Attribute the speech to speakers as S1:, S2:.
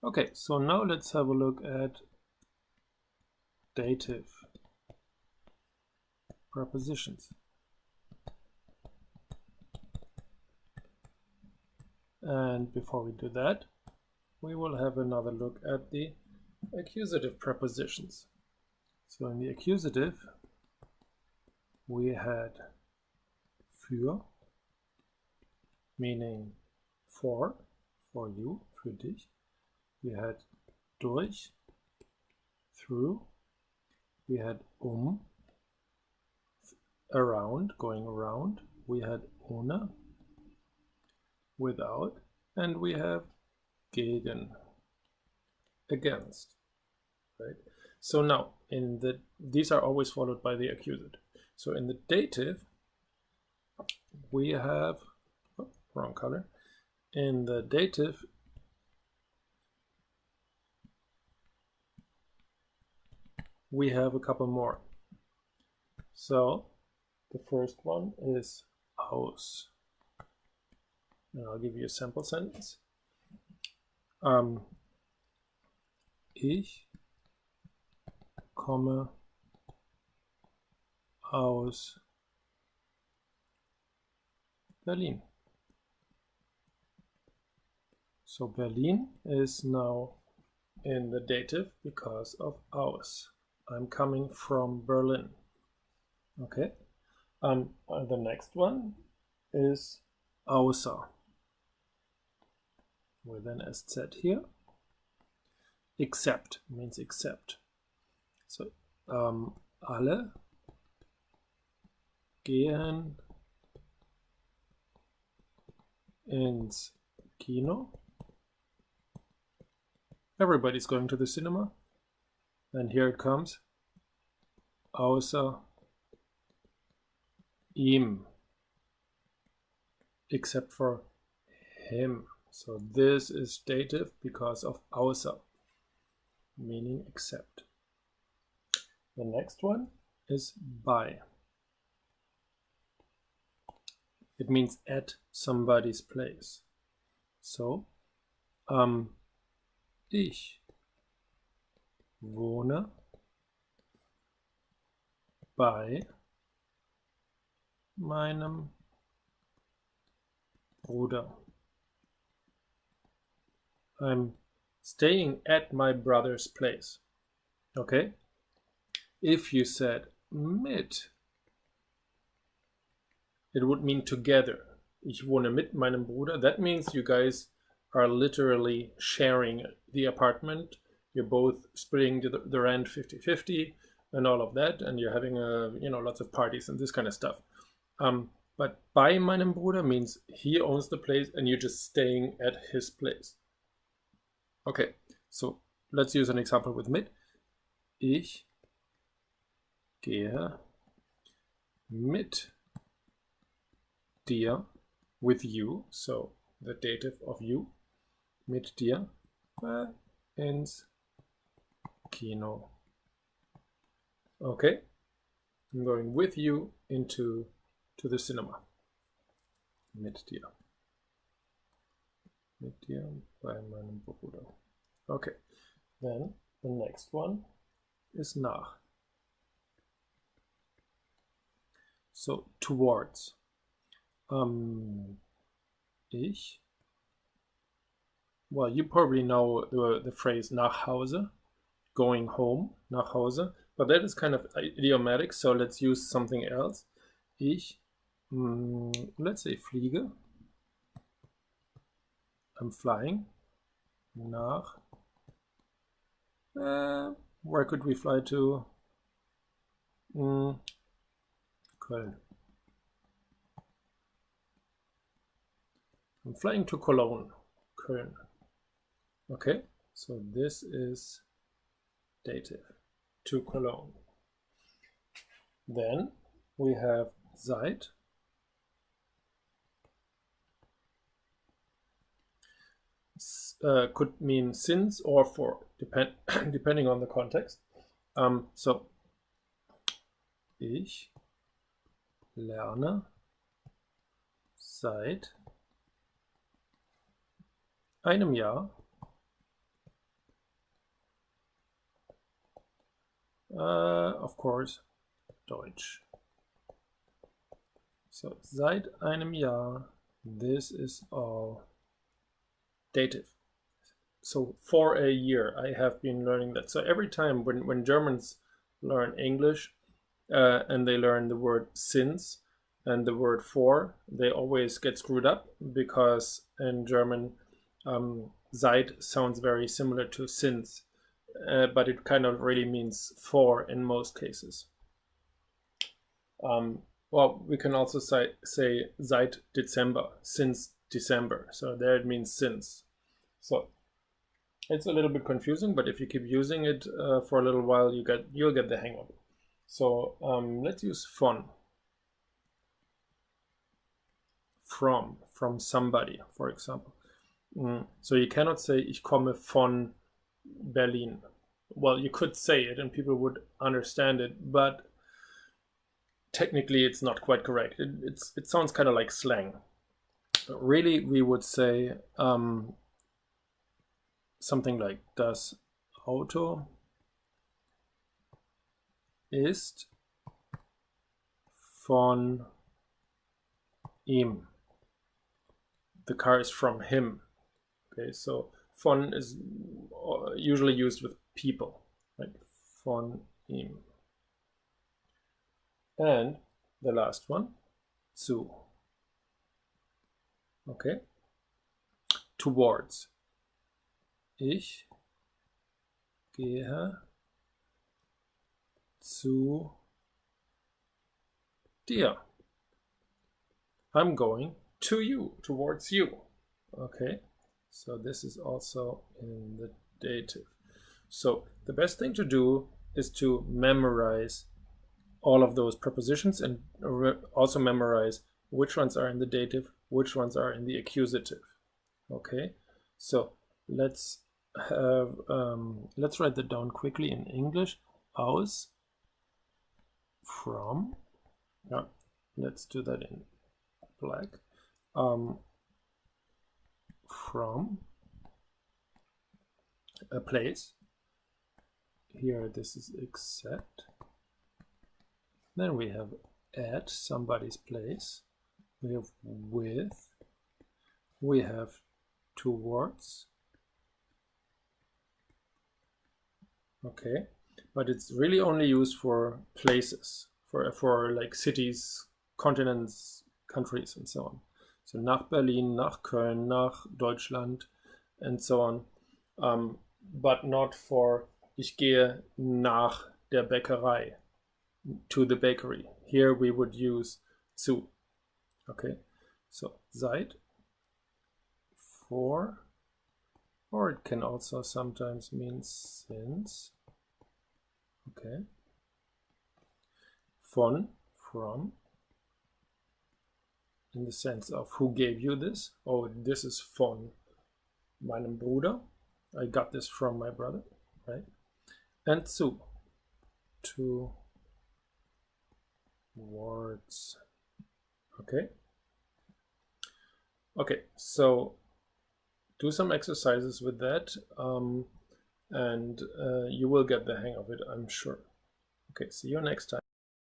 S1: Okay, so now let's have a look at dative prepositions. And before we do that, we will have another look at the accusative prepositions. So in the accusative, we had für, meaning for you, für dich. We had durch, through. We had around, going around. We had ohne, without. And we have gegen, against. Right? So now, these are always followed by the accusative. So in the dative, we have, wrong color. In the dative, we have a couple more. So the first one is aus. And I'll give you a sample sentence. Ich komme aus Berlin. So Berlin is now in the dative because of aus. I'm coming from Berlin. Okay. The next one is außer with an SZ here. Except means except. So alle gehen ins Kino. Everybody's going to the cinema. And here it comes. Außer ihm. Except for him. So this is dative because of außer, meaning except. The next one is bei. It means at somebody's place. So, ich wohne bei meinem Bruder. I'm staying at my brother's place. Okay? If you said mit, it would mean together. Ich wohne mit meinem Bruder. That means you guys are literally sharing the apartment. You're both splitting the rent 50-50 and all of that, and you're having lots of parties and this kind of stuff. But bei meinem Bruder means he owns the place and you're just staying at his place. Okay, so let's use an example with mit. Ich gehe mit dir, with you, so the dative of you, mit dir, ins Kino. Okay, I'm going with you to the cinema. Mit dir. Mit dir bei meinem Bruder. Okay, then the next one is nach. So towards. Well, you probably know the phrase nach Hause, going home, nach Hause, but that is kind of idiomatic, so let's use something else. Ich, let's say fliege. I'm flying nach, where could we fly to? Köln. I'm flying to Cologne, Köln. Okay, so this is dative, to Cologne. Then we have seit. Could mean since or for, depending on the context. So, ich lerne seit einem Jahr Of course, Deutsch. So, seit einem Jahr, this is all dative. So for a year, I have been learning that. So every time when Germans learn English and they learn the word since and the word for, they always get screwed up because in German, seit sounds very similar to since, but it kind of really means for in most cases. Well, we can also say seit Dezember, since December. So there it means since. So it's a little bit confusing, but if you keep using it for a little while, you'll get the hang of it. So let's use von. From somebody, for example. So you cannot say ich komme von Berlin. Well, you could say it and people would understand it, but technically it's not quite correct. It sounds kind of like slang. But really, we would say something like das Auto ist von ihm. The car is from him. Okay, so von is usually used with people, right? Von ihm. And the last one, zu. Okay, towards. Ich gehe zu dir. I'm going to you, towards you. Okay, so this is also in the dative. So the best thing to do is to memorize all of those prepositions and also memorize which ones are in the dative, which ones are in the accusative. Okay, so let's write that down quickly in English. Aus, from. Yeah, let's do that in black. From a place. Here this is except. Then we have at somebody's place. We have with. We have towards. Okay, but it's really only used for places, for like cities, continents, countries, and so on. So nach Berlin, nach Köln, nach Deutschland, and so on. But not for ich gehe nach der Bäckerei, to the bakery. Here we would use zu. Okay, so seit, for, or it can also sometimes mean since. Okay. Von, from, in the sense of who gave you this. Oh, this is von meinem Bruder. I got this from my brother, right? And zu, towards. Okay. Okay, so do some exercises with that, and you will get the hang of it, I'm sure. Okay, see you next time.